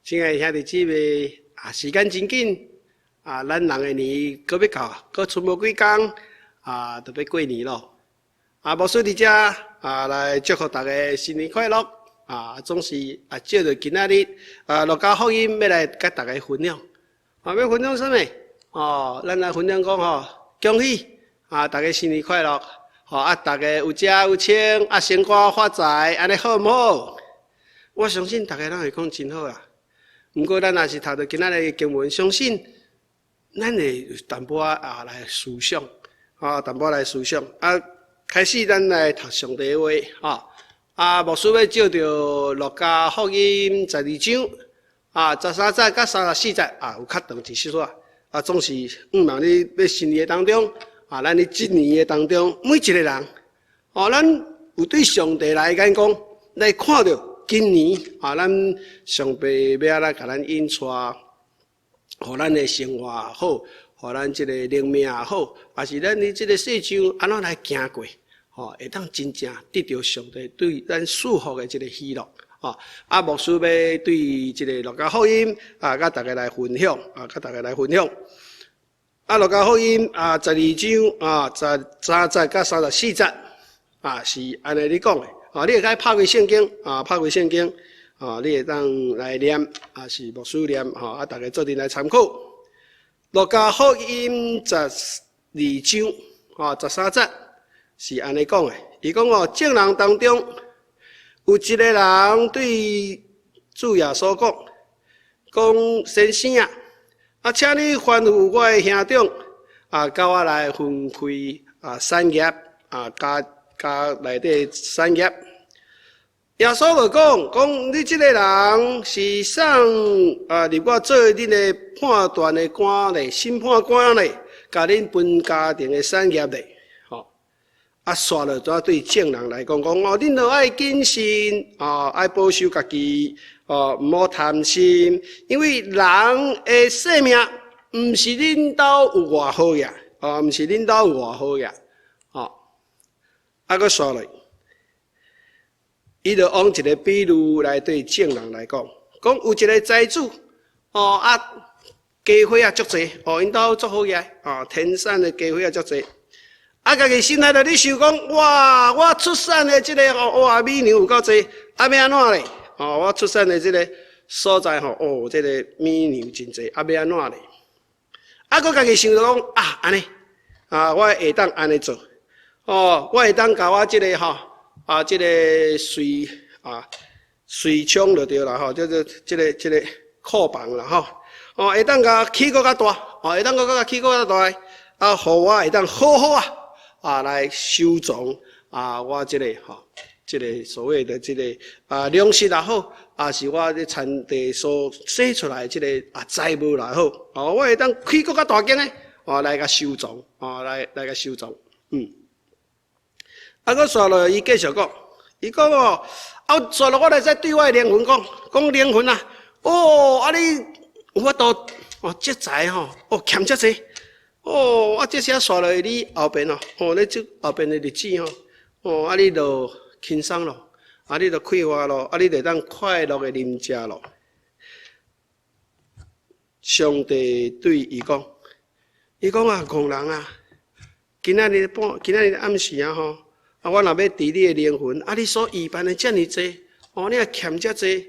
亲爱的兄弟姊妹，时间真紧咱人的年搁要到，搁剩无几天就要过年咯。牧师伫遮来祝福大家新年快乐总是借着今仔日路加福音要来甲大家分享要分享什么？咱来分享讲恭喜大家新年快乐大家有食有穿生活发财，安尼好毋好？我相信大家拢会讲真好啦。毋过咱若是读到今仔日的经文，相信咱会淡薄来思想淡薄来思想开始咱来读上帝的话牧师要照着路加福音12章13节到34节有较长一小撮总是望你要新年当中咱伫这年的当中，每一个人咱有对上帝来眼光来看到。今年咱上帝要来甲咱引带，互咱的生活好，互咱这个灵命也好，也是咱伫这个世上安怎来行过，会当真正得到上帝对咱祝福的这个喜乐。牧师要对这个路加福音甲大家来分享甲大家来分享。路加福音12章13节到34节是安尼咧讲的。你会该拍开圣经拍开圣经你会当来念是牧师念大家做阵来参考。路加福音12章13节是安尼讲的，伊讲正人当中有一个人对主耶稣讲先生请你吩咐我的兄长甲我来分开产业加内底产业。耶稣就讲你这个人是送入我做恁的判断的官嘞，审判官嘞，甲恁分家庭的产业嘞，煞了就对正人来讲恁著爱谨慎爱保守家己毋好贪心，因为人的性命毋是恁兜有偌好呀，毋是恁兜有偌好呀，搁煞落。伊就用一个比喻来对正人来讲有一个财主家伙足侪因兜足好个天产的家伙足侪家己心内就咧想讲哇，我出产的这个美牛有够侪要安怎咧？我出产的这个所在这个美牛真侪要安怎咧？搁家己想着讲安尼我会当安尼做我会当甲我这个这个随冲就对啦这个库房啦会当甲起搁较大会当搁甲起搁较大互我会当好好来收藏我这个这个所谓的这个粮食也好是我这产地所生出来这个财物也好我会当起搁较大间诶来甲收藏来甲收藏搁刷落伊继续讲，伊讲刷落我来再对我的灵魂讲灵魂你有法度这财欠遮济我这些刷落你后边你这后边的日子你就轻松咯你就快活咯你就当快乐的啉食咯。上帝对伊讲戆人今仔日暗时我若要治你的灵魂你所预办的遮尔济你也欠遮济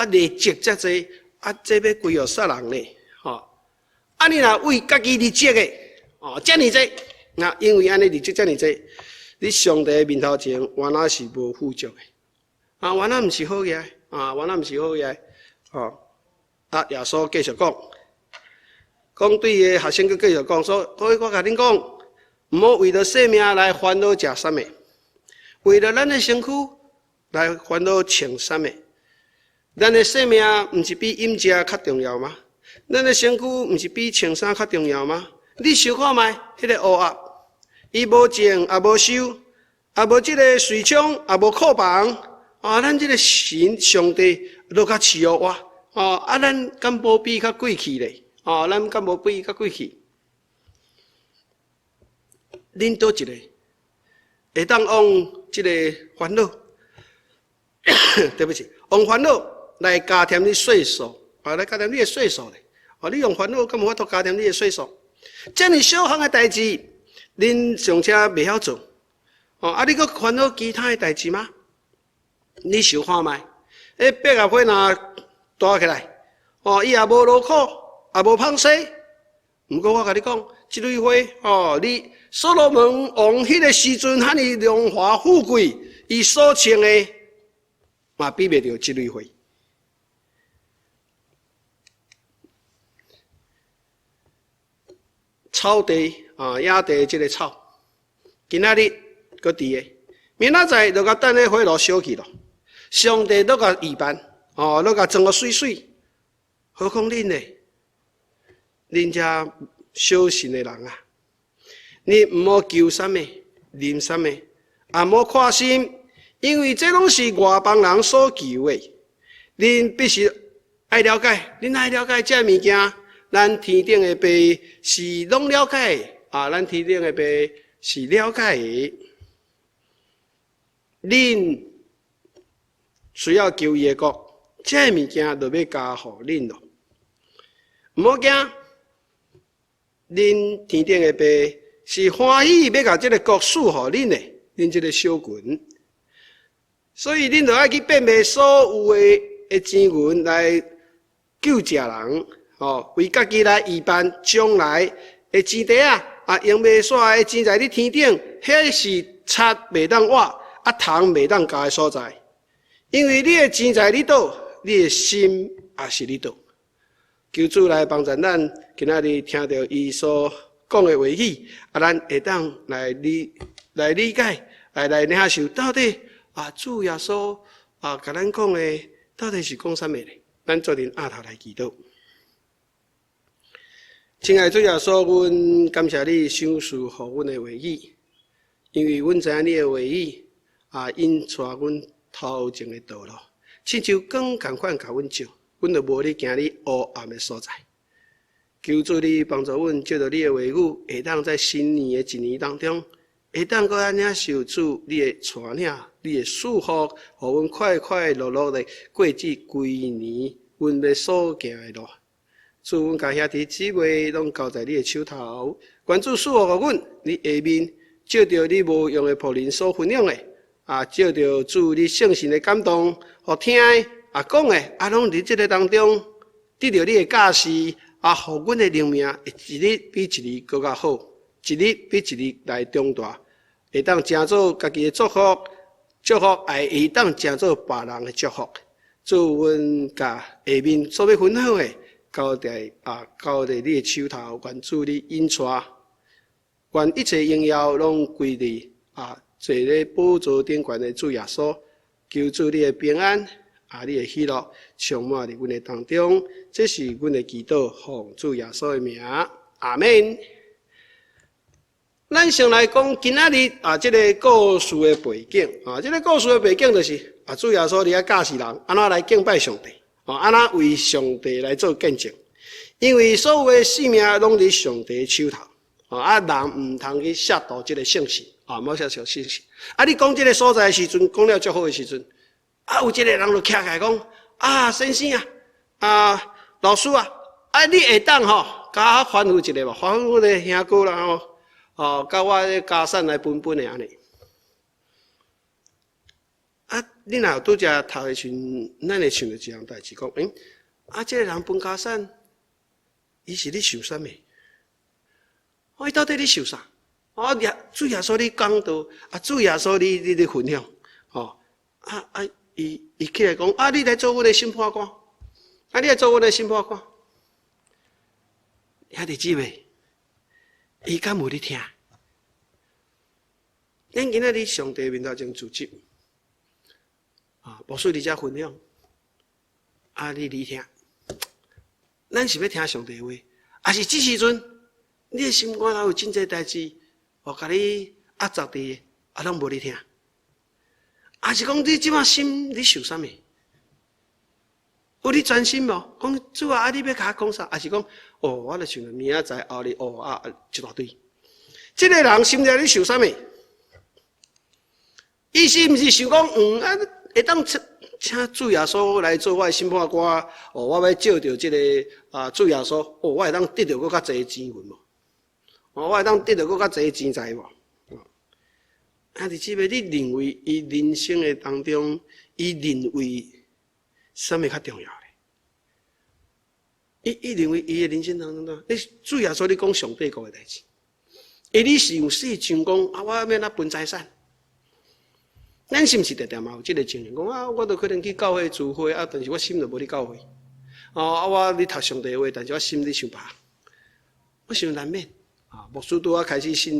累积遮济这要归互啥人呢你若为家己累积的遮尔济因为安尼累积遮尔济你上帝的面头前原来是无富足的原来毋是好个原来毋是好个耶稣继续讲对伊的学生继续讲说所以我甲恁讲毋好为了性命来烦恼食啥物为了咱的身躯来烦恼穿啥物？咱的性命毋是比饮食较重要吗？咱的身躯毋是比穿衫较重要吗？你想看觅迄个乌鸦，伊无种也无收，也无这个随冲，也无库房咱这个神上帝都较饲予我咱敢无比较贵气咧？咱敢无比较贵气？恁倒一个会当用这个烦恼对不起用烦恼来加添你岁数来加点你的岁数咧。你用烦恼，敢无法度加点你的岁数？这么小项的代志，恁尚且袂晓做，你搁烦恼其他的代志吗？你想看卖？百合花若大起来，伊也无劳苦，也无芳息。毋过我甲你讲，即类花，你所罗门王迄个时阵，遐尼荣华富贵，伊所穿的嘛比袂着即类花。草地野地即个草，今仔日搁伫个，明仔载就甲等个花路烧去咯。上帝都甲预办，都甲装个水水，何况恁呢？恁遮小信的人啊，你毋好求什么，念什么，也莫看心，因为这拢是外邦人所求的。恁必须爱了解，恁爱了解这物件，咱天顶的爸是拢了解的咱天顶的爸是了解的。恁需要求伊的国，这物件就要加互恁咯。毋好惊，恁天顶的爸是欢喜要甲这个国赐互恁的，恁这个小群。所以恁就爱去变卖所有的钱银来救济人，为家己来预办将来的钱地用卖煞的钱在你天顶，迄是贼袂当挖，虫袂当咬的所在。因为你的钱在你倒，你的心也是你倒。求主来帮助咱，今仔日听到伊所讲的话语，咱会当来理解，来领受到底主耶稣甲咱讲的到底是讲啥物咧？咱做阵压头来祈祷。亲爱的主耶稣，阮感谢你赏赐予阮的话语，因为阮知影你的话语引带阮头前的道路，亲像光共款甲阮照，阮就无咧行你黑暗的所在。求主你帮助阮，借着你的话语，会当在新年的一年当中，会当搁安领受主你的带领，你的祝福，互阮快快乐乐的过这规年，阮要所行的路。主，阮甲兄弟姊妹拢交在你的手头，愿主赐福互阮，你下面照着你无用的仆人所分享的，照着主你圣神的感动，互听的讲的拢伫这个当中得到你的教示，互阮的灵命会一日比一日更加好，一日比一日来长大，会当成做家己的祝福，也会当成做别人的祝福。主，阮甲下面所要分享的。交在你的手头，愿主你引带，愿一切荣耀拢归你坐咧宝座顶悬的主耶稣，求主你的平安你的喜乐充满伫阮的当中，这是阮的祈祷，奉主耶稣的名，阿门。咱先来讲今仔日这个故事的背景这个故事的背景就是主耶稣你要教示人安怎来敬拜上帝。安怎为上帝来做见证？因为所有的性命拢伫上帝手头，人毋通去亵渎这个圣事，莫亵渎圣事。你讲这个所在的时阵，讲了足好的时阵，有一个人就徛起来讲，先生老师你会当甲我吩咐一个无？吩咐的兄哥啦甲我的家产来分的安尼。你若有拄则读的时阵，咱会想到一样代志，讲这个人分家产，伊是咧受啥物？伊到底咧受啥？主耶稣你讲道，主耶稣你咧分享，伊起来讲，你来做阮的审判官，你来做阮的审判官，兄弟姊妹，伊敢有咧听？咱今仔日上帝面头前自责。无需伫遮分享，你听，咱是要听上帝话，是这时阵，你的心肝头有真侪代志，甲你压榨伫，拢无你听，是讲你即马心你受啥物？你专心无？讲主你要甲我讲啥？是讲我就想明仔载后日一大堆。这个人心内你受啥物？伊是毋是想讲会当请主耶稣来做我的审判官，哦，我要借着这个主耶稣，哦，我会当得到更较侪钱运无？哦，我会当得到更较侪钱财无？啊，弟姊妹，你认为伊人生的当中，伊认为什么较重要咧？伊认为伊的人生当中，你主耶稣你讲上帝国的代志，你是用细想讲啊，我要哪分财产？咱是毋是常常嘛有这个情形？讲啊，我都可能去教会聚会啊，但是我心就无伫教会。哦，啊，我咧读上帝话，但是我心咧想别。我想难免啊。牧师拄啊开始信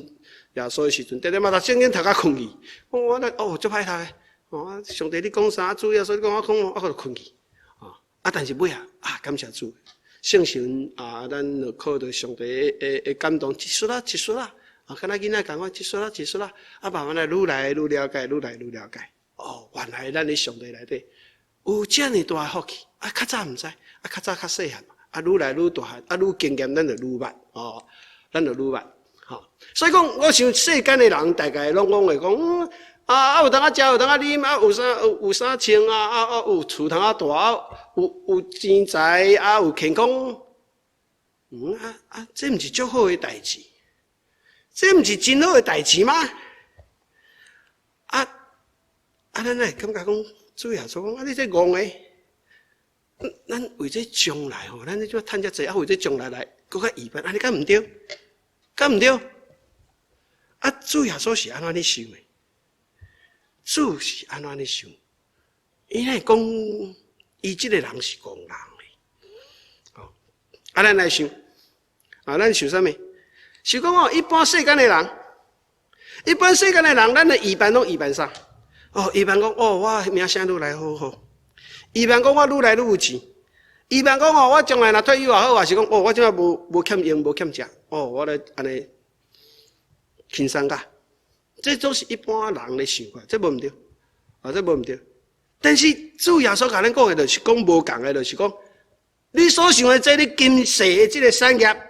耶稣的时阵，常常嘛读圣经读到困去。我足歹读的。哦，上帝你讲啥？主耶稣你讲我讲，我就困去。啊，但是尾啊，感谢主，圣神啊，咱就靠着上帝的感动，一撮啊一撮啊。啊，敢若囡仔共我一撮啦一撮啦，啊，慢慢来愈来愈了解，愈来愈了解。哦，原来咱伫上帝内底有遮尔大福气，啊，较早毋知，啊，较早较细汉，啊，愈来愈大汉，啊，愈经验，咱就愈捌，哦，咱就愈捌，吼。所以讲，我想世间的人大概拢讲会讲，有当食，有当啉，有啥穿啊，有厝通大，有钱财，有健康，这毋是足好的代志。这毋是真好的代志吗？咱会感觉讲，主耶稣讲，你这戆诶，咱为这将来吼，咱这种趁遮济，为这将来来搁较预备，你敢毋对？敢毋对？主耶稣是安怎咧想诶？主是安怎咧想？伊来讲，伊即个人是戆人诶。哦，咱来想，咱想啥物？是讲一般世间的人，咱的一般拢一般啥？一般讲我名声愈来好好，一般讲我愈来愈有钱，一般讲我将来若退休也好，还是讲我即摆无欠用无欠食，我来安尼轻松个，这都是一般人的想法，这无毋对，这无毋对。但是主耶稣甲咱讲的，就是讲无共的，就是讲你所想的这你今世的这个产业。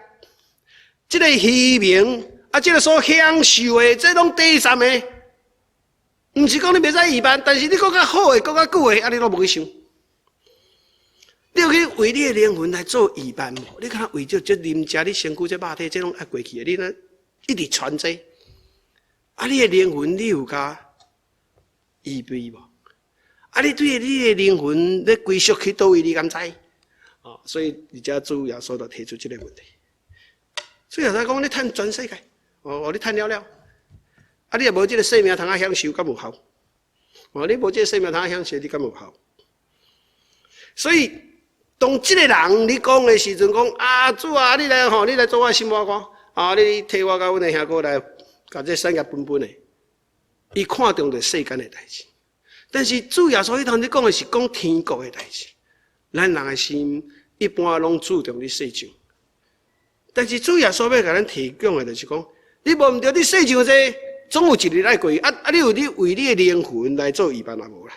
这个虚名这个所享受的，这拢第三个，毋是讲你袂使一般，但是你更较好的、更较久的，你都无去想。你要去为你的灵魂来做一般无？你看为着这啉食你身躯这肉体，这拢爱过去的，你呢一直传这，你的灵魂你有甲预备无？你对你的灵魂咧归属去倒位，你敢知？所以而家主耶稣就提出这个问题。所以有时讲你趁全世界，你趁了了，你也无这个生命通啊享受，敢有效？你无这个生命通啊享受，你敢有效？所以当这个人你讲的时阵，讲主啊，你来做我心肝官，你替我甲阮的兄哥来，甲这产业分分的，伊看重着世间的代志，但是主耶稣迄头你讲的是讲天国的代志，咱人的心一般拢注重你世上。但是主耶稣要甲咱提供的，就是讲，你无毋对，你世上这总有一日来过，你有你为你的灵魂来做预备也无啦，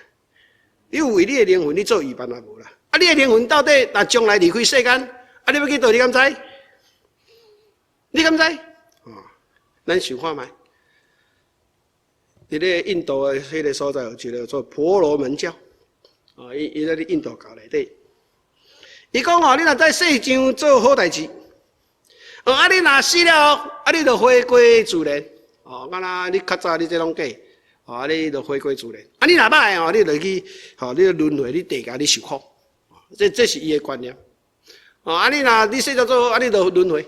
你有为你的灵魂你做预备也无啦，你的灵魂到底若将来离开世间，你要去倒？你敢知？你敢知？咱想看卖，伫咧印度的迄个所在有一个叫做婆罗门教，伊在印度教内底，伊讲你若在世上做好代志。你若死了，你就回归自然。敢若你较早你这拢假，你就回归自然。你若歹你就去，你就轮回，你地界你受苦。这是伊的观念。你若你死了做好，你就轮回，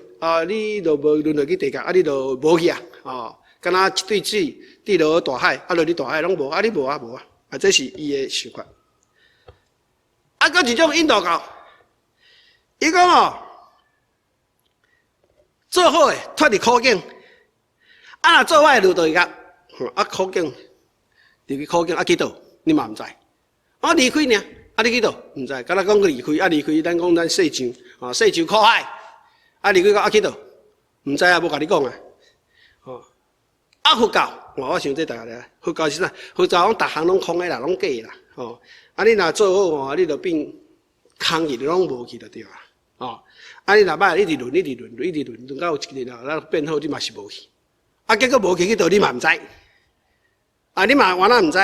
你就无轮回去地界，你就无去啊。敢若一对水滴落大海，落去大海拢无，你无无啊。这是伊的想法。搁一种印度教，伊讲做好诶，脱离苦境；若做歹落地狱，苦境，入去苦境去倒，你嘛毋知。离开呢，你去倒毋知。敢若讲离开，离开，咱讲咱世上，世上苦海，离开到去倒，毋知无甲你讲佛教，我想这大家咧，佛教是啥？佛教讲逐项拢空诶啦，拢假啦。你若做好，你就变空去，拢无去就对啦。你若歹，一直轮到有一日咱变好，你嘛是无去。结果无去去倒，你嘛毋知。你嘛原来毋知。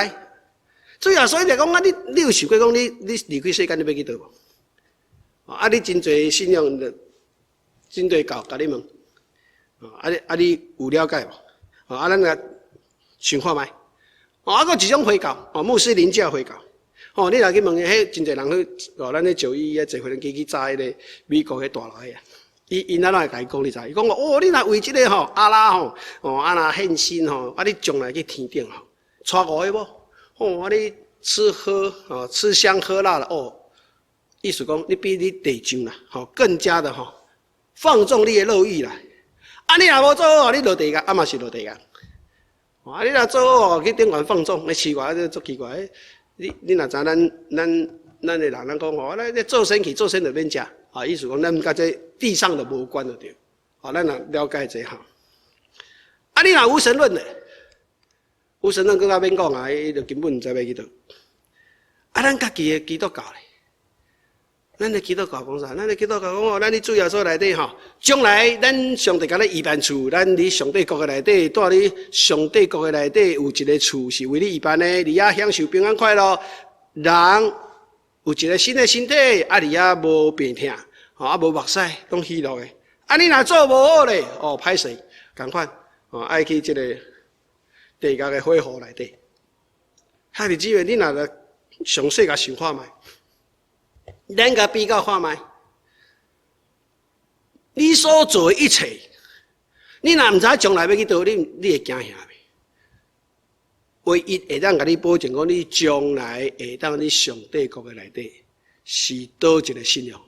主耶稣就讲啊，你有想过讲你离开世间你要去倒无？啊，你真侪信仰，真侪教甲你问，你有了解无？咱来想看觅。还有一种回教，穆斯林教回教。你若去问迄真侪人去，咱咧就医啊，坐飞机去炸迄个美国迄大楼啊。因哪会甲伊讲你知？伊讲你若为即个阿拉安那献身你将来去天顶带五个无？你吃香喝辣的意思讲你比你地上啦更加的放纵你的肉欲啦。你若无做好，你落地狱，嘛是落地狱。你若做好去顶悬放纵，奇怪，这足奇怪。你若知咱的人讲咱做生去做生就免食。意思讲，咱甲这地上的无关就对。咱若了解这你若无神论的，无神论更加免讲伊就根本毋知要去倒。咱家己的基督教咧，咱的基督教讲啥？咱的基督教讲咱伫主耶稣内底将来咱上帝甲咱预办厝，咱伫上帝国的内底，住伫上帝国的内底有一个厝是为你预办的，伫遐享受平安快乐，人。有一个新的身体，伫遐无病痛，无目屎，拢喜乐的。你若做无好咧，歹势，共款，爱去即个地狱的火湖内底。兄弟姊妹，你若详细甲想看觅，咱甲比较看觅，你所做的一切，你若毋知将来要去倒，你会惊啥？唯一会当甲你保证讲，你将来会当你上帝国的内底是倒一个信仰。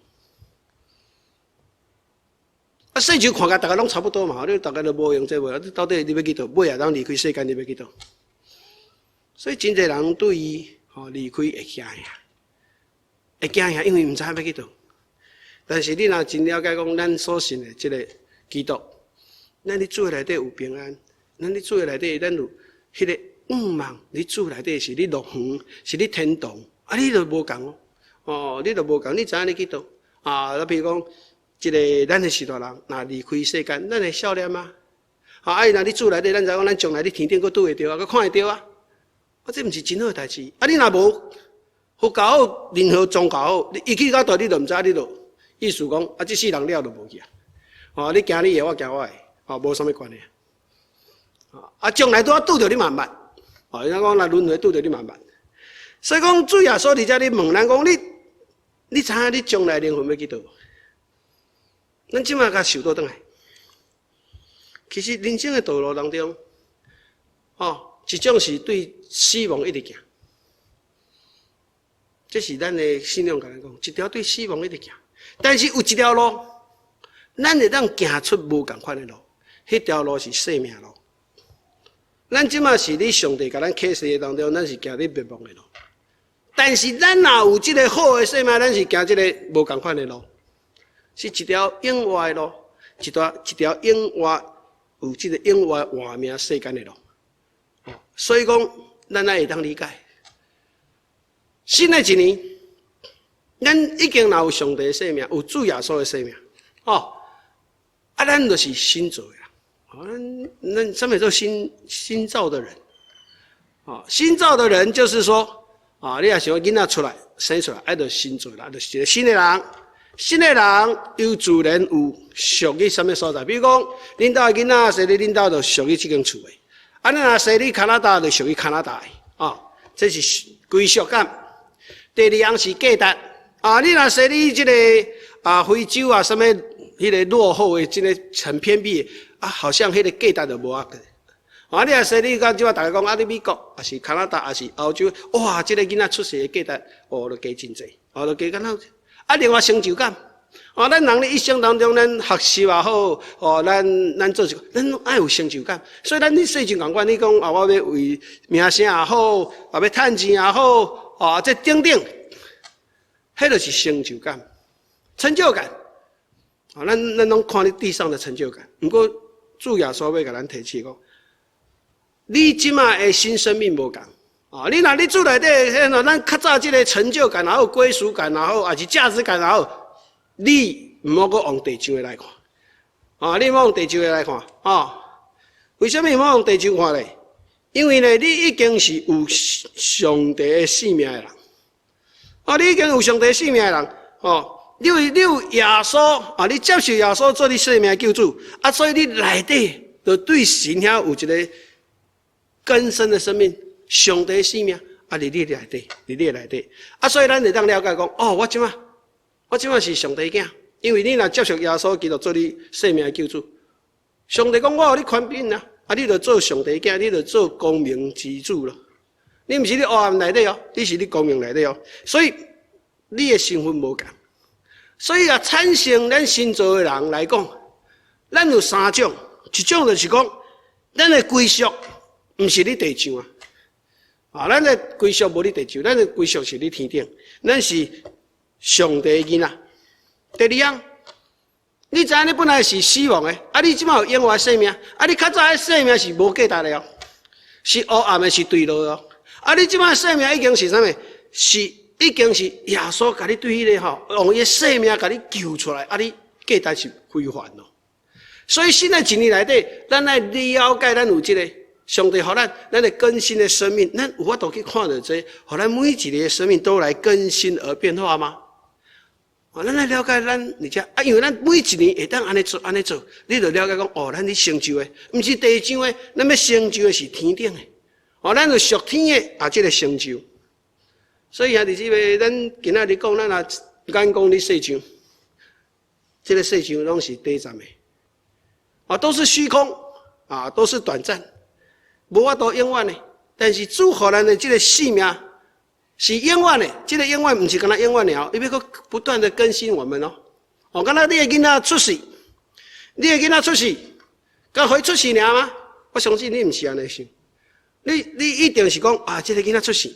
世上看甲大家拢差不多嘛，你大家都无用这个，到底你要去倒？尾啊，当离开世间，你要去倒？所以真侪人对于离开会惊吓，因为毋知要去倒。但是你若真了解讲，咱所信的这个基督，咱伫主的内底有平安，咱伫主的内底咱有迄个。望你主内底是你乐园，是你天堂，你就无共你就无共，你知影你去倒比如讲，一个咱的许大人，若离开世间，咱会少年啊。若你主内底，咱知影讲，咱将来你天顶佫拄会着，佫看会着这毋是真好代志。你若无佛教好，任何宗教好，伊去到倒你就毋知，你就意思讲这世人了就无去你惊你的，我惊我的，无啥物关系将来拄着你慢慢。人家讲，若轮回拄着你慢慢，所以讲主耶稣伫遮，你问人讲，你知影你将来灵魂要去倒？咱即马甲受倒转来。其实人生的道路当中，一种是对死亡一直行，这是咱的信仰甲咱讲，一条对死亡一直行。但是有一条路，咱会当行出无共款的路，迄条路是生命路。咱即马是你上帝甲咱启示的当中，咱是行你灭亡的路。但是咱若有即个好的生命，咱是行即个无共款的路，是一条永活的路，一条永活有即个永活活命世间的路。所以讲，咱会当理解。新的一年，咱已经有上帝的生命，有主耶稣的生命，咱就是新造的。那什么叫新造的人？新造的人就是说，你也想囡仔出来生出来，爱就新造啦，就是一个新的人。新的人有自然有属于什么所在？比如讲，恁兜的囡仔生伫恁兜就属于这间厝的，你若生伫加拿大就属于加拿大的，这是归属感。第二样是价值，你若生伫这个非洲什么迄个落后的，这个很偏僻的。好像迄个价值就无你若说你讲即马大家讲你美国还是加拿大还是欧洲，哇，这个囡仔出世的价值就加真济，就加敢好。另外成就感，咱人咧一生当中，咱学习也好，咱做咱爱有成就感。所以咱你细就共款，你讲我要为名声也好，要趁钱也好，这等等，迄就是成就感、成就感。咱拢看你地上的成就感，不过主耶稣要甲咱提起讲，你即马的新生命无共你若你主内底，咱较早即个成就感也好、归属感也好，还是价值感也好，你毋好阁往地上的来看你莫往地上的来看为什么毋好往地上看咧？因为呢，你已经是有上帝的性命的人，你已经有上帝性命的人，你有耶稣你接受耶稣做你生命的救主，所以你内底就对神遐有一个更深的生命，上帝的性命伫你内底，所以咱会当了解讲，我即马是上帝囝，因为你若接受耶稣基督做你生命的救主，上帝讲我有你权柄啊，你就做上帝囝，你就做光明之子咯。你毋是你黑暗内底你是你光明内底所以你的身份无共。所以产生咱新造的人来讲，咱有三种，一种就是讲，咱的归属毋是你地上咱的归属无你地上，咱的归属是你天顶，咱是上帝的囡仔。第二样，你知影你本来是死亡的，你即马有永远生命，你较早的生命是无价值的是黑暗的，是坠落的你即马生命已经是啥物？是已经是耶稣甲你对迄个用伊生命甲你救出来，你价值是非凡咯。所以新的一年内底，咱来了解咱有即个上帝，互咱的更新的生命，咱有法度去看到这，互咱每一个生命都来更新而变化吗？咱来了解咱，而且因为咱每一年会当安尼做，你就了解讲，咱咧成就的，毋是地上的，咱要成就的是天顶的，咱就属天的这个成就。所以弟姊妹，咱今仔日讲，咱也眼讲你世上，这个世上拢是短暂的，都是虚空都是短暂，无法度永远的。但是主予咱的这个性命是永远的，这个永远不是干那永远了，伊要搁不断的更新我们敢若你的囡仔出世，敢会出世尔吗？我相信你不是安尼想，你一定是讲这个囡仔出世，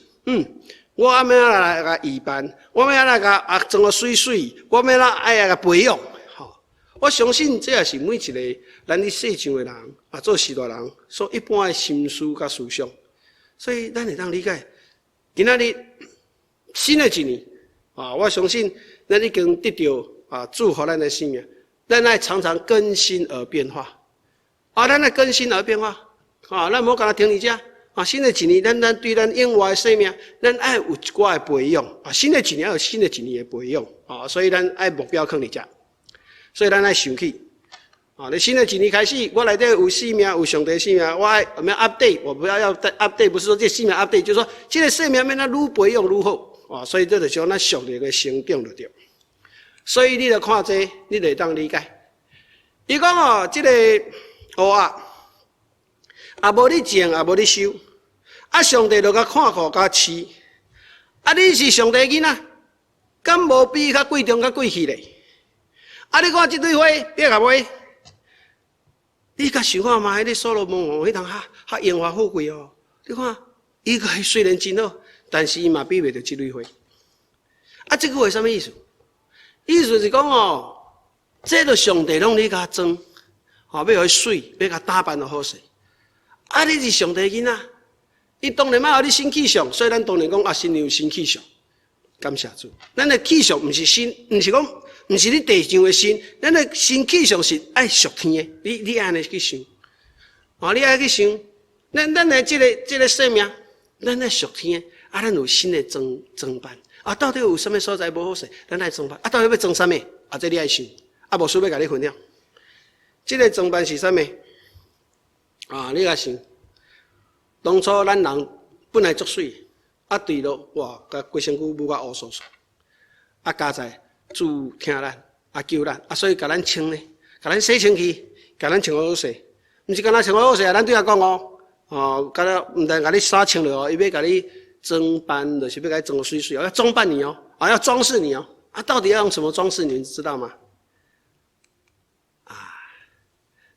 我要来甲预办，我要来甲装个水水，我要来甲培养。我相信这也是每一个咱伫世上的人做时代人所一般的心思甲思想。所以咱会当理解，今仔日新的一年我相信咱已经得到祝福咱的生命，咱爱常常更新而变化咱爱更新而变化咱无干那停伫遮。新的一年，咱对咱永远的生命，咱爱有一寡的培养新的一年要有新的一年的培养所以咱爱目标放伫遮，所以咱爱想起你新的一年开始，我内底有生命，有上帝的生命，我爱要 update， 我不要 update， 不是说这生命 update， 就是说这个生命要咱愈培养愈好所以这就是咱属灵的成长就对。所以你著看这你就会当理解。伊讲这个黑无你种也无你收，上帝就甲看顾甲饲。你是上帝囡仔，敢无比较贵重甲贵气咧？你看这对花别甲买，你甲想看嘛？迄所罗门王迄通较荣华富贵你看伊个虽然真好，但是伊嘛比袂着这对花。这句话什么意思？意思是讲这个上帝拢你甲装要互伊水，要甲打扮得好势。你是上帝囡仔，伊当然嘛，你新气象，所以咱当然讲新年有新气象，感谢主。咱的气象毋是新，毋是讲毋是你地上的新，咱的新气象是爱属天的。你安尼去想，你爱去想，咱的这个生命，咱的属天的咱有新的装扮到底有什么所在无好势，咱爱装扮到底要装什么这你爱想无需要甲你分享。这个装扮是什么？你甲想，当初咱人本来足水，对落哇，甲规身躯污甲乌糟糟，加在主听咱，救咱，所以甲咱穿呢，甲咱洗清气，甲咱穿好势，毋是干那穿好势咱对他讲干那毋但甲你衫穿了伊要甲你装扮，就是要甲你装水水要装扮你要装饰你到底要用什么装饰你知道吗？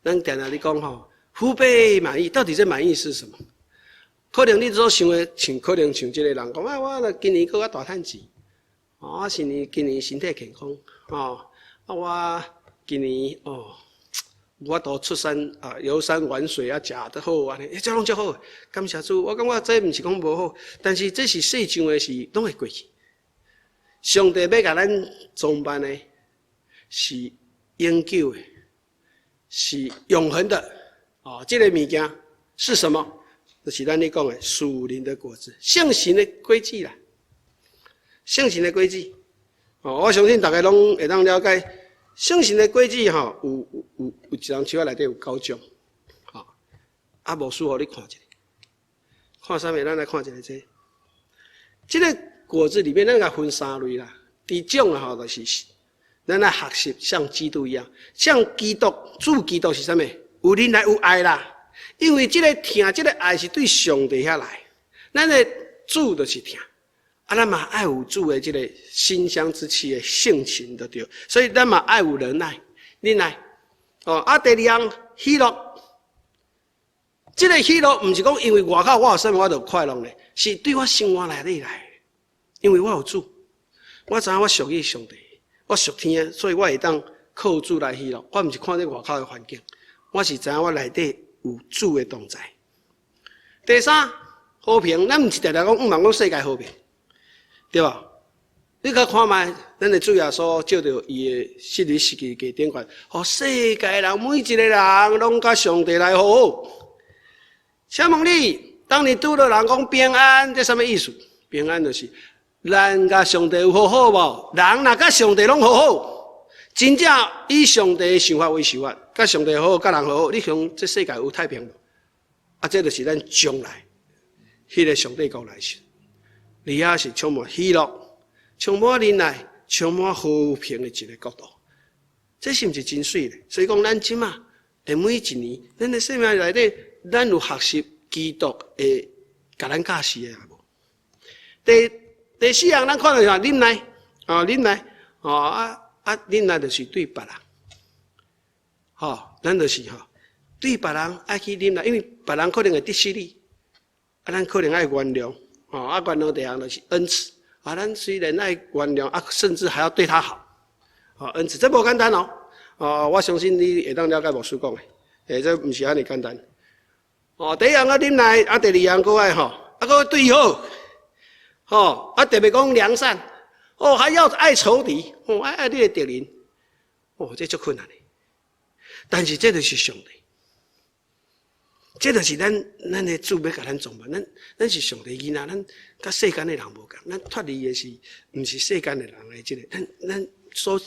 咱定定咧讲父辈满意，到底这满意是什么？可能你所想的可能像这个人讲我今年搁较大趁钱今年身体健康我今年有法度出山游山玩水食得好这拢足好，感谢主。我感觉这毋是讲无好，但是这是世上的事拢会过去。上帝要甲咱装扮的是永久的，是永恒的这个物件是什么？就是咱咧讲的属灵的果子，圣行的轨迹啦，圣行的轨迹。我相信大家拢会当了解，圣行的轨迹有一张手内底有9种，无事互你看一下，看啥物？咱来看一下这个果子里面，咱甲分3类啦。第一种就是咱来学习像基督一样，像基督，主基督是啥物？有忍耐有爱啦。因为这个疼，这个爱是对上帝遐来，咱的主就是疼。咱嘛爱有主的这个馨香之气的性情就对，所以咱嘛爱有忍耐。第二样喜乐，这个喜乐不是讲因为外口我有啥物我就快乐咧，是对我生活内底来。因为我有主，我知影我属于上帝，我属天，所以我会当靠主来喜乐。我不是看这外口的环境，我是知影我内底有主的同在。第三，和平，咱不是常常讲讲世界和平。对吧？你甲看卖，咱的主耶稣照着伊的昔日世纪嘅典范，互世界人每一个人拢甲上帝来和好。请问你，当你拄到人讲平安，这什么意思？平安就是咱甲上帝有和好无？人若甲上帝拢和好，真正以上帝的想法为想法，甲上帝和好，甲人和好，你想这世界有太平无？这就是咱将来迄个上帝国来时。你也是充满喜乐、充满忍耐、充满和平的一个国度，这是不是真水咧？所以讲，咱即马每一年，咱的生命内底，咱有学习基督的，甲咱教示的啊无？第四样，咱看到啥？忍耐忍耐忍耐就是对别人，咱就是对别人爱去忍耐，因为别人可能会得失你，咱可能爱原谅。原谅第二就是恩慈。咱虽然爱原谅，甚至还要对他好。恩慈，这不简单哦。我相信你会当了解牧师讲的，这不是安尼简单。第一样忍耐，第二样搁爱搁对好，特别讲良善，还要爱仇敌，爱你的敌人，这足困难的。但是这就是上帝。这就是咱的主要甲咱创办，咱是上帝囡仔，咱甲世间的人无共，咱脱离的是毋是世间的人的这个，咱所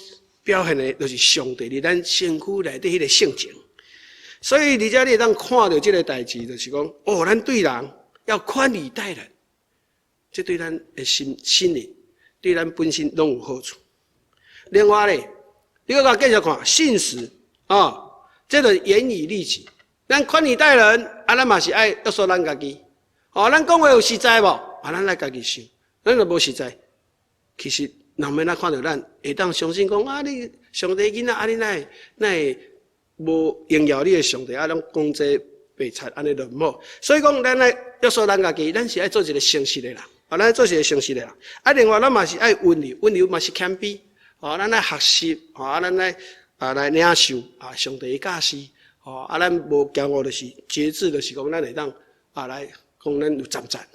表现的就是上帝伫咱身躯内底迄个性情。所以而且你当看到这个代志，就是讲，咱对人要宽以待人，这对咱的心灵，对咱本身拢有好处。另外咧，你搁继续看信实这个严以律己。咱宽以待人，咱嘛是爱约束咱家己。咱讲话有实在无？咱来家己想，咱若无实在，其实人免看到咱，会当相信讲你上帝囡仔，你哪会无荣耀你的上帝拢讲这白贼安尼就唔好。所以讲，咱来约束咱家己，咱是爱做一个诚实的人。咱做一个诚实的人。另外，咱嘛是爱温柔，温柔嘛是谦卑。咱来学习，咱来领受上帝的教示。咱无骄傲就是节制，就是讲咱会当来讲咱有站站，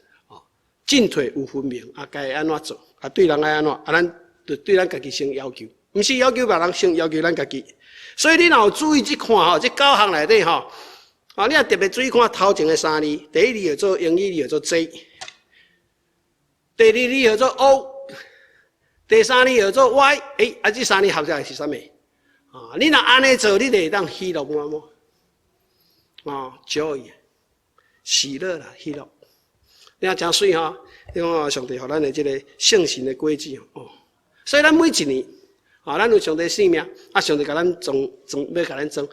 进退有分明，该安怎做，对人爱安怎，咱就对咱家己先要求，毋是要求别人，先要求咱家己。所以你若有注意去看这9项内底你若特别注意看头前的3字，第一字叫做英语叫做 J， 第二字叫做 O， 第三字叫做 Y， 这3字合起来是啥物？你若安尼做，你就会当喜乐满满。joy， 喜乐啦，喜乐，你看真水你看上帝给咱的这个圣行的轨迹所以咱每一年咱有上帝性命，上帝给咱装，要给咱装，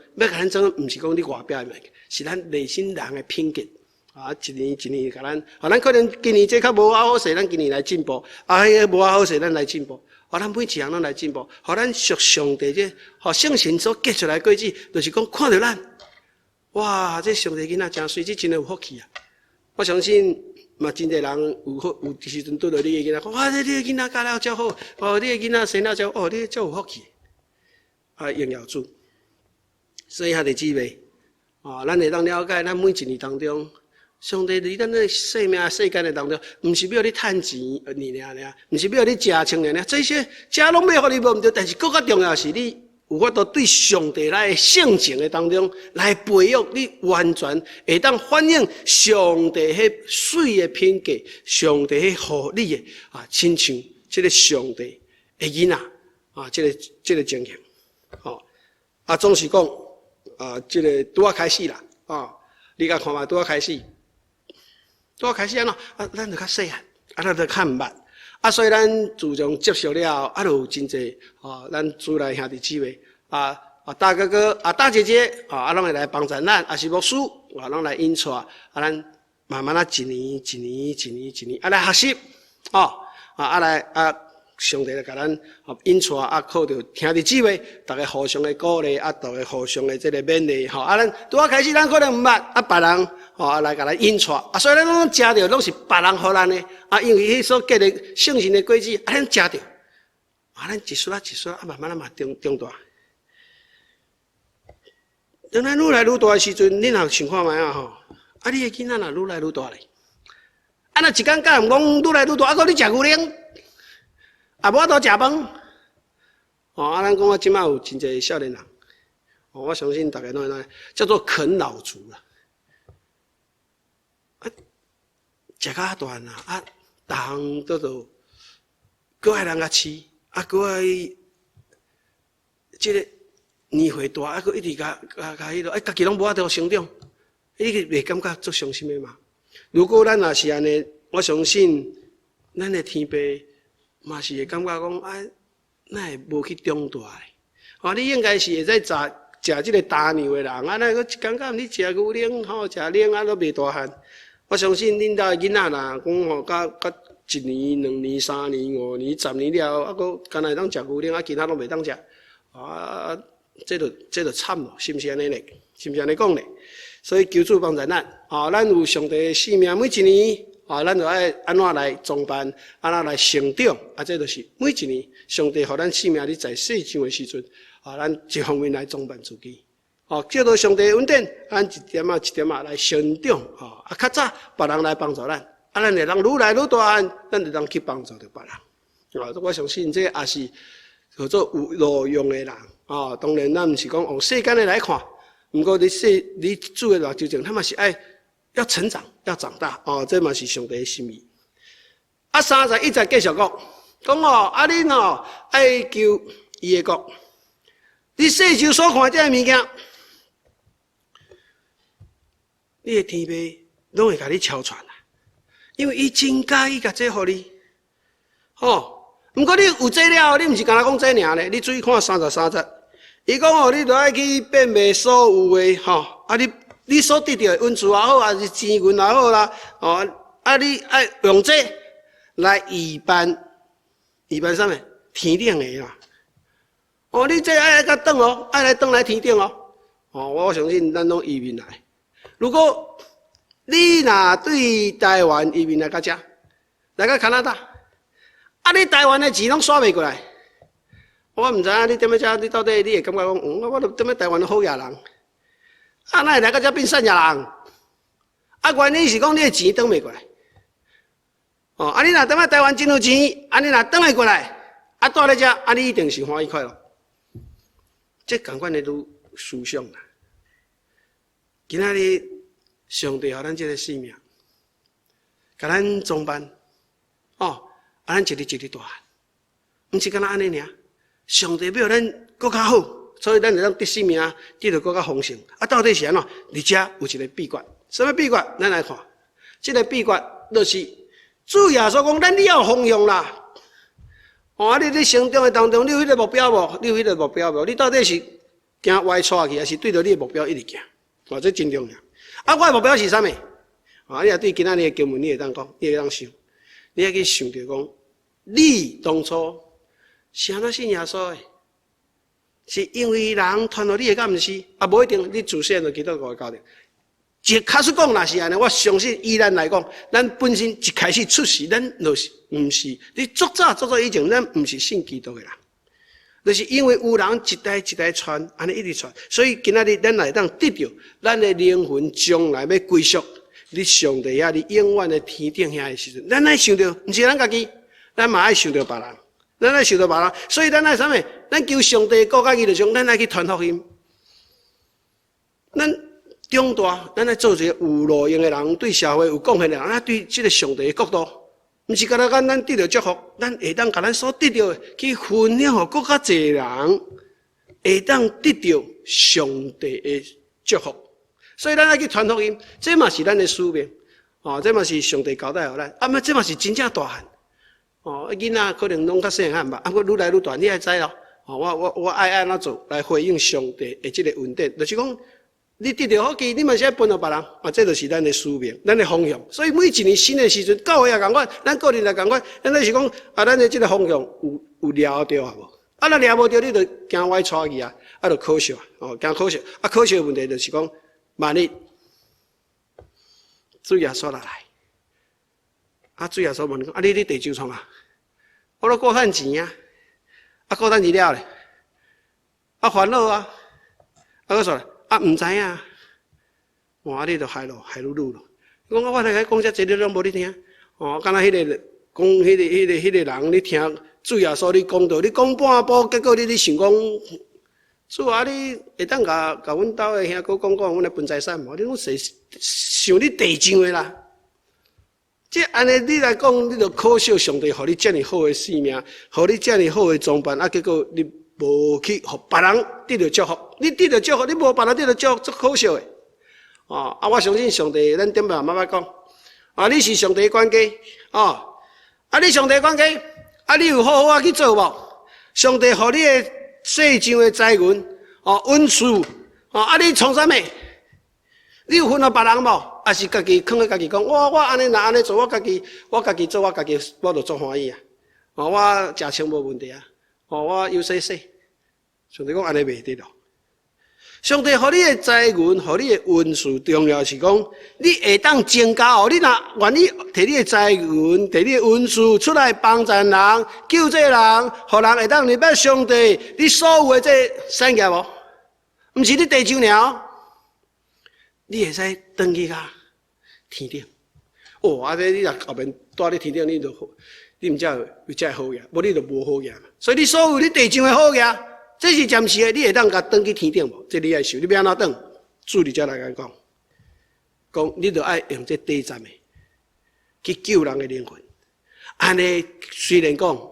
不是讲你外表的物件，是咱内心人的品格一年一年给咱，咱可能今年这较无好势，咱今年来进步，无好势咱来进步。咱每一项拢来进步，咱属上帝这圣神所结出来的轨迹，就是讲看到咱。哇！这上帝囡仔真水，这真有福气啊！我相信嘛，真侪人有时阵对着你的囡仔讲，哇！你的囡仔教了真好，你的囡仔生了真好，你真有福气。荣耀主。所以弟姊妹，咱会当了解，咱每一年当中，上帝伫咱的生命世间的当中，毋是要你趁钱尔，毋是要你食穿尔，这些家拢要互你无毋对，但是更加重要是你有法度对上帝来性情的当中来培育你完全会当反映上帝迄水的品格，上帝迄合理的亲像这个上帝的囡仔这个情形，总是讲这个拄啊开始啦，你甲看嘛，拄啊开始安怎咱就较细汉，咱就较毋捌。所以咱自从接受了，就有真济咱主内兄弟姊妹大哥哥大姐姐拢会来帮助咱，是牧师拢来引带咱慢慢一年来学习来上帝来甲咱引带靠着兄弟姊妹，大家互相的鼓励大家互相的这个勉励咱拄啊开始咱可能毋捌别人来甲咱引带所以咱拢食着拢是别人互咱的因为迄所结的圣神的果子咱食着咱一丝一丝慢慢长大。当咱愈来愈大的时阵，恁若想看觅你的囡仔若愈来愈大咧，若一天甲人讲愈来愈大，搁你食牛奶，无法度食饭，咱讲即摆有真济少年人，我相信大家拢会叫做啃老族啦，食较大啦，逐项都搁爱人甲饲，搁爱即个。年岁大，搁一直甲迄落，家己拢无法度成长，你袂感觉足伤心的嘛？如果咱若是安尼，我相信咱的天父嘛是会感觉讲，咱会无去长大咧。你应该是会使食即个大牛的人，那个一天到晚你食牛奶，食奶都未大汉。我相信恁家的囡仔啦，讲到一年、2年、3年、5年、10年了，搁干那当食牛奶，其他拢袂当食这就惨咯，是毋是安尼咧？是毋是安尼讲咧？所以求主帮助咱，咱有上帝的性命，每一年咱就爱安怎来装扮，安怎来成长，这就是每一年上帝互咱性命，你在世上的时阵，咱一方面来装扮自己，叫做上帝的恩典，咱一点一点来成长，较早别人来帮助咱，咱会当愈来愈大，咱就当去帮助着别人，我相信这也是叫做有路用的人。当然，咱毋是讲用世间的来看，不过你主的目睭他嘛是要成长，要长大，这嘛是上帝的心意。30一再继续讲恁爱求伊的国，你世上所看这物件，你的天父拢会甲你超传因为伊真介意甲这互你，不过你有这了，你毋是干那讲这尔咧，你注意看33节。伊讲你著爱去变卖所有的你所得到的恩赐也好，还是钱银也好啦，你爱用这来预办啥物？天顶的啦。你这爱甲转爱来转来天顶我相信咱拢移民来。如果你若对台湾移民来到这，来到加拿大，你台湾的钱拢刷袂过来。我毋知影你踮咧遮，你到底你会感觉讲，我踮咧台湾好野人，哪会来到遮变善野人？原因是讲你的钱转袂过来。你若踮咧台湾真有钱，你若转会过来，住咧遮，你一定是欢喜快乐。这共款的都思想啦。今仔日上帝互咱这个性命，甲咱装扮，咱一日一日大汉，毋是干那安尼尔。上帝要咱更较好，所以咱会当得性命，得到更较丰盛。到底是安怎？伫遮有一个秘诀，什么秘诀？咱来看，这个秘诀就是主耶稣讲，你要方向啦。你成长的当中，你有迄个目标无？你有迄个目标无？你到底是行歪错去，还是对着你的目标一直行？这真重要。我的目标是啥物？你也对今仔日的经文，你会当讲，你会当想，你会去想着讲，你当初。是安怎信耶稣的？是因为人传到你的，敢毋是？无一定，你自细就基督教的教的。确实讲，若是安尼，我相信依咱来讲，咱本身一开始出世，咱就是毋是。你足早以前，咱毋是信基督的人，就是因为有人一代一代传，安尼一直传，所以今仔日咱来当得到咱的灵魂将来要归属你上帝遐，你永远的天顶遐的时阵，咱爱想到，毋是咱家己，咱嘛爱想到别人。咱来想到别人，所以咱来啥物？咱求上帝国甲伊就像咱来去传福音。咱长大，咱来做一个有路用的人，对社会有贡献的人，咱对这个上帝的国度，毋是干那咱得到祝福，咱会当甲咱所得到的去分享互更较侪人，会当得到上帝的祝福。所以咱来去传福音，这嘛是咱的使命。这嘛是上帝交代互咱，这嘛是真正大汉。囡仔可能拢较细汉吧，我愈来愈大，你爱知咯。我爱安怎做来回应上帝的这个恩典，就是讲。你得到福气，你嘛是爱分互别人，这就是咱的使命，咱的方向。所以每一年新的时阵，教会也共款，咱个人也共款，咱就是讲咱的这个方向有抓到啊无？若抓无到，你就惊歪错去啊，就可惜惊可惜。可惜的问题就是讲，万一主耶稣来，主耶稣问讲，你地周创啊？我都过趁钱啊，过趁钱了咧，烦恼啊，我说。毋知影，你就害噜噜咯。讲我来甲讲遮济，你拢无你听。敢若迄个讲迄个人，你听主耶稣你讲道，你讲半步，结果你想讲，主啊，你会当甲阮兜的兄哥讲，阮来分财产无？你讲想你地上的啦。这安尼你来讲，你就可惜上帝，互你遮尔好的性命，互你遮尔好的装扮，结果你。无去互别人得到祝福，你得到祝福，你无别人得到祝福，足可惜的。我相信上帝，咱点慢慢讲。你是上帝的管家，你上帝的管家，你有好好去做无？上帝互你的世上的财源，恩赐，你创啥物？你有分互别人无？还是家己囥咧家己讲？我安尼若安尼做，我家己做，我家己我就足欢喜啊！我食穿无问题啊！我有洗，上帝讲安尼袂得咯。上帝互你的财源，互你的恩赐，重要是讲你会当增加哦。你若愿意摕你的财源，摕你的恩赐出来帮助人、救这人，互人会当明白上帝你所有的这产业无？毋是你地上了，你会使转去甲天顶。这你若后面住咧天顶，你就好。你毋才会好嘢，无你就无好嘢嘛。所以你所有你地上的好嘢，这是暂时的，你会当甲转去天顶无？这你爱想，你要安怎转？主你才来甲讲，你就爱用这短暂的去救人的灵魂。安尼虽然讲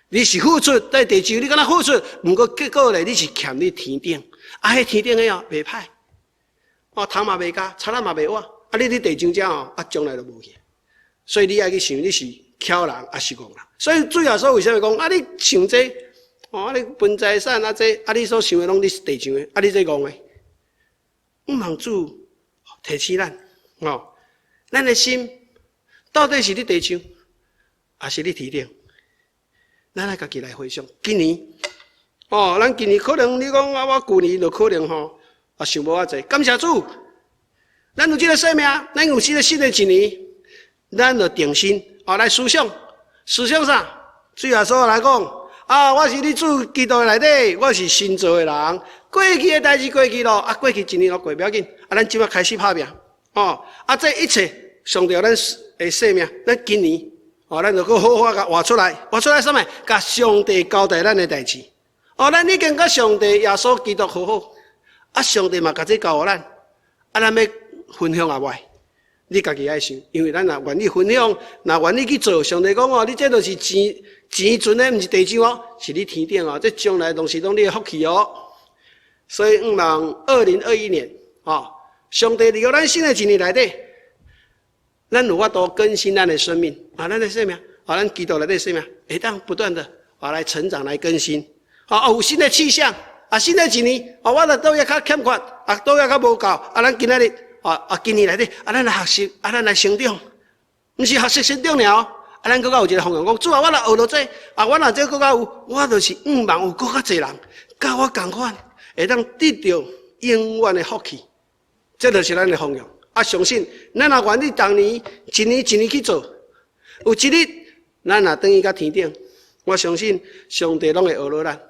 你是付出在地上，你敢若付出，不过结果咧你是欠你天顶。迄天顶的袂歹，汤嘛袂加，菜嘛袂换。你地上这将来就无去。所以你爱去想，你是。巧人也是戆人，所以主要说为什么讲你想这，你分财产你所想的拢你是地上的，你这戆的，毋望主提醒咱，咱的心到底是你地上，还是你天顶？咱来家己来回想，今年，咱今年可能你讲我旧年就可能想无遐济，感谢主，咱有这个生命，咱有这个新的一年，咱就定心。来思想啥？主耶稣来讲，我是你主基督内底，我是新造的人。过去的代志过去咯，过去一年咯过不要紧，咱即摆开始打拼。这一切上帝咱的生命，咱今年，咱就好好甲活出来，活出来什么？甲上帝交代咱的代志。咱已经甲上帝耶稣基督好好，上帝嘛甲这交互咱，咱要分享袂？你家己爱想，因为咱若愿意分享，若愿意去做，上帝讲你这都是钱存的，毋是地上是你天顶这将来东西拢你的福气所以毋望2021年上帝伫咱新的一年内底，咱有法度更新咱的生命咱的生命咱基督内底生命会当不断的来成长来更新有新的气象新的一年我若倒也较欠缺倒也较无够咱今仔日今年内底咱来学习咱来成长，毋是学习成长了咱搁较有一个方向讲，主我若学到这我若这搁较有，我就是毋望有搁较侪人甲我同款，会当得到永远的福气，这就是咱的方向相信咱若愿意当年一年去做，有一日咱若转去到天顶，我相信上帝拢会学落咱。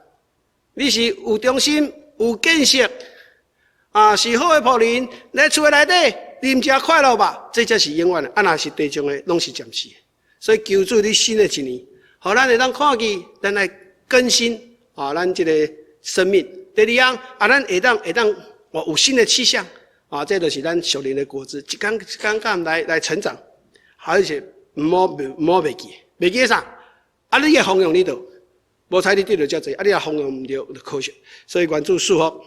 你是有忠心、有见识是好的仆人，在厝内底啉食快乐吧，这才是永远的。若是地上的，拢是暂时的。所以求主你新的一年，互咱会当看见，咱来更新咱这个生命。第二样咱会当有新的气象这就是咱属灵的果子，一天一天来成长，而且唔好袂记，袂记啥？你嘅方向你就无采你对着遮济，你也方向唔对就可惜。所以愿主祝福。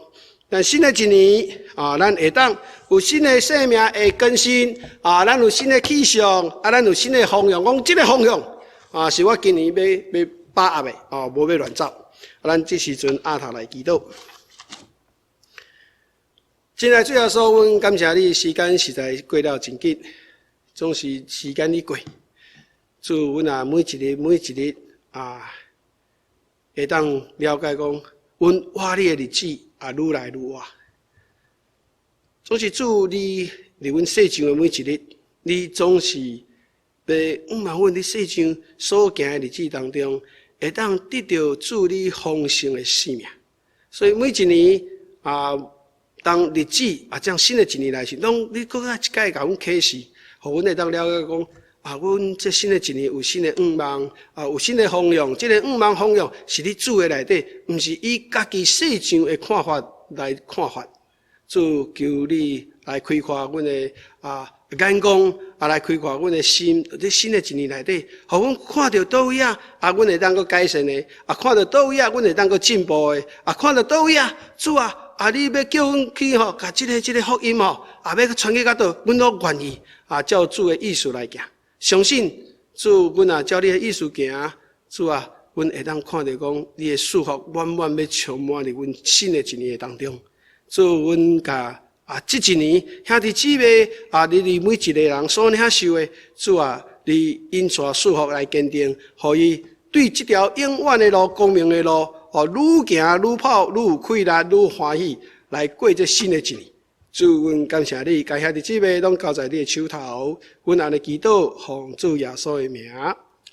但新的一年咱会当有新的生命会更新咱有新的气象咱有新的方向。讲这个方向是我今年要把握的无要乱走。咱这时阵头来祈祷。现在最后说，阮感谢你，时间实在过了真紧，总是时间一过，祝阮每一日会当了解讲，阮活你的日子愈来愈活。总是祝你伫阮世上的每一日，你总是要望阮伫世上所行的日子当中，会当得到祝你丰盛的生命。所以每一年当日子这样新的一年来时，你搁一届甲阮启示，互阮会当了解讲阮这新的一年有新的愿望有新的方向。这个愿望方向是你主的内底，毋是以家己世上的看法来看法。主求你来开阔阮的眼光来开阔阮的心。在新的一年内底，互阮看到倒位阮会当搁改善的看到倒位阮会当搁进步的看到倒位主你要叫阮去甲这个福音要传去到倒，阮都愿意照主的意思来行。相信主，阮照你的意思行，主阮会当看到讲你的祝福满满要充满伫阮新的一年当中。主，阮甲这一年兄弟姊妹你每一个人所领受的，主你因带祝福来坚定，互伊对这条永远的路、光明的路愈行愈跑愈有气力愈欢喜，来过这新的一年。主，阮感谢你，感谢弟姊妹拢交在你的手头。阮安尼祈祷，奉主耶稣的名，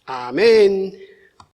阿门。